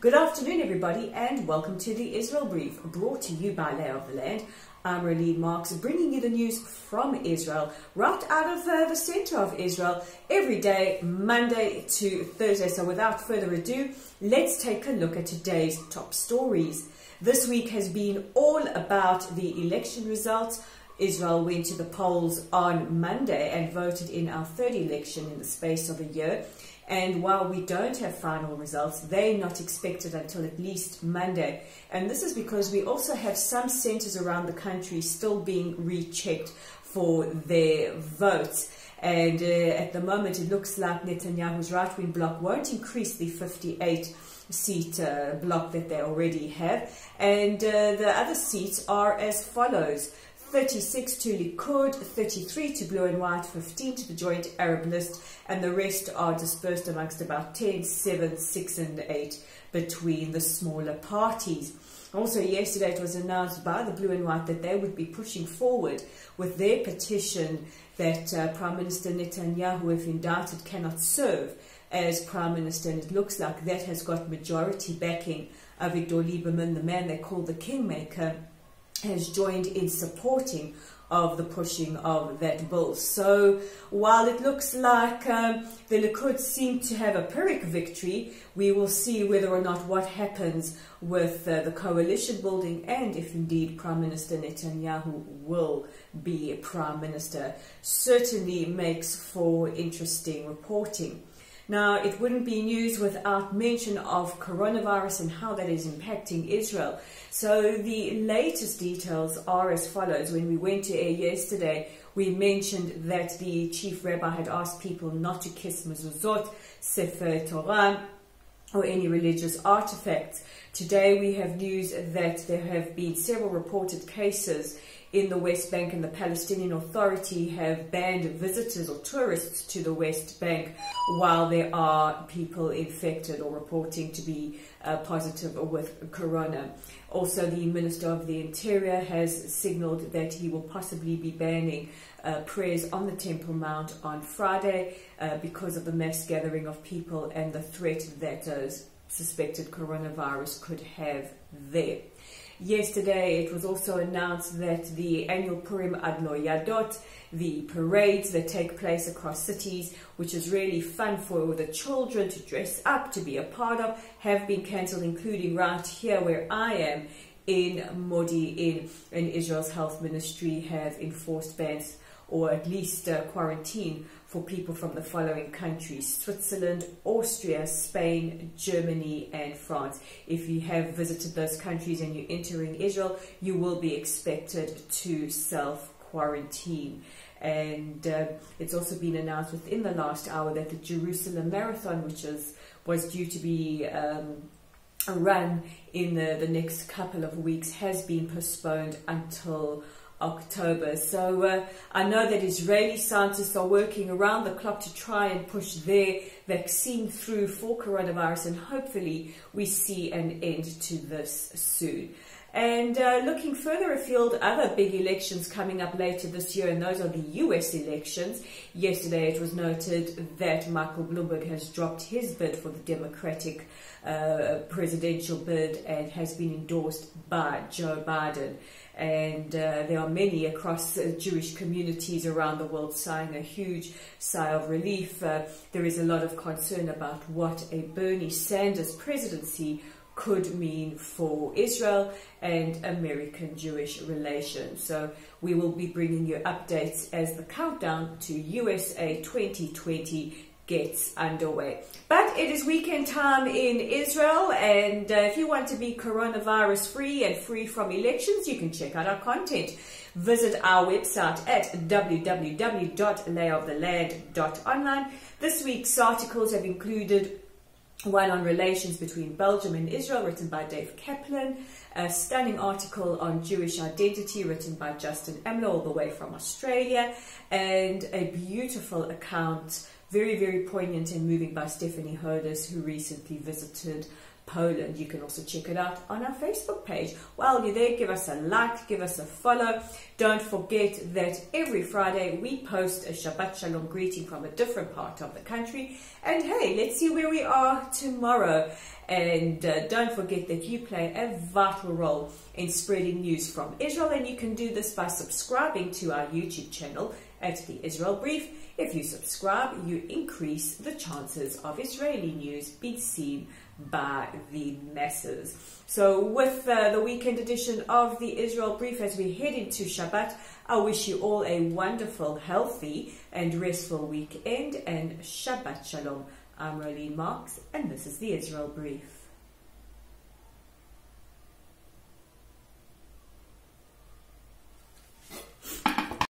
Good afternoon, everybody, and welcome to the Israel Brief, brought to you by Lay of the Land. I'm Raleen Marks, bringing you the news from Israel, right out of the center of Israel, every day, Monday to Thursday. So without further ado, let's take a look at today's top stories. This week has been all about the election results. Israel went to the polls on Monday and voted in our third election in the space of a year. And while we don't have final results, they're not expected until at least Monday. And this is because we also have some centers around the country still being rechecked for their votes. And at the moment, it looks like Netanyahu's right-wing bloc won't increase the 58-seat bloc that they already have. And the other seats are as follows: 36 to Likud, 33 to Blue and White, 15 to the Joint Arab List, and the rest are dispersed amongst about 10, 7, 6 and 8 between the smaller parties. Also yesterday it was announced by the Blue and White that they would be pushing forward with their petition that Prime Minister Netanyahu, if indicted, cannot serve as Prime Minister, and it looks like that has got majority backing. Avigdor Lieberman, the man they call the Kingmaker, has joined in supporting of the pushing of that bill. So while it looks like the Likud seem to have a Pyrrhic victory, we will see whether or not what happens with the coalition building, and if indeed Prime Minister Netanyahu will be Prime Minister. Certainly makes for interesting reporting. Now, it wouldn't be news without mention of coronavirus and how that is impacting Israel. So the latest details are as follows. When we went to air yesterday, we mentioned that the chief rabbi had asked people not to kiss mezuzot, sefer Torah, or any religious artifacts. Today we have news that there have been several reported cases in the West Bank, and the Palestinian Authority have banned visitors or tourists to the West Bank while there are people infected or reporting to be positive with corona. Also, the Minister of the Interior has signaled that he will possibly be banning prayers on the Temple Mount on Friday because of the mass gathering of people and the threat that suspected coronavirus could have there. Yesterday, it was also announced that the annual Purim Ad Lo Yadot, the parades that take place across cities, which is really fun for the children to dress up, to be a part of, have been cancelled, including right here where I am in Modi, in Israel's health ministry have enforced bans, or at least quarantine, for people from the following countries: Switzerland, Austria, Spain, Germany and France. If you have visited those countries and you're entering Israel, you will be expected to self-quarantine. And it's also been announced within the last hour that the Jerusalem Marathon, which was due to be run in the next couple of weeks, has been postponed until October. So I know that Israeli scientists are working around the clock to try and push their vaccine through for coronavirus, and hopefully we see an end to this soon. And looking further afield, other big elections coming up later this year, and those are the US elections. Yesterday it was noted that Michael Bloomberg has dropped his bid for the Democratic presidential bid and has been endorsed by Joe Biden. And there are many across Jewish communities around the world sighing a huge sigh of relief. There is a lot of concern about what a Bernie Sanders presidency could mean for Israel and American Jewish relations. So we will be bringing you updates as the countdown to USA 2020 gets underway. But it is weekend time in Israel, and if you want to be coronavirus free and free from elections, you can check out our content. Visit our website at www.layoftheland.online. This week's articles have included one on relations between Belgium and Israel, written by Dave Kaplan, a stunning article on Jewish identity written by Justin Amler, all the way from Australia, and a beautiful account, very, very poignant and moving, by Stephanie Hodes, who recently visited Poland. You can also check it out on our Facebook page. While you're there, give us a like, give us a follow. Don't forget that every Friday we post a Shabbat Shalom greeting from a different part of the country. And hey, let's see where we are tomorrow. And don't forget that you play a vital role in spreading news from Israel, and you can do this by subscribing to our YouTube channel at the Israel Brief. If you subscribe, you increase the chances of Israeli news being seen by the masses. So with the weekend edition of the Israel Brief, as we head into Shabbat, I wish you all a wonderful, healthy and restful weekend, and Shabbat Shalom. I'm Rolene Marks, and this is the Israel Brief.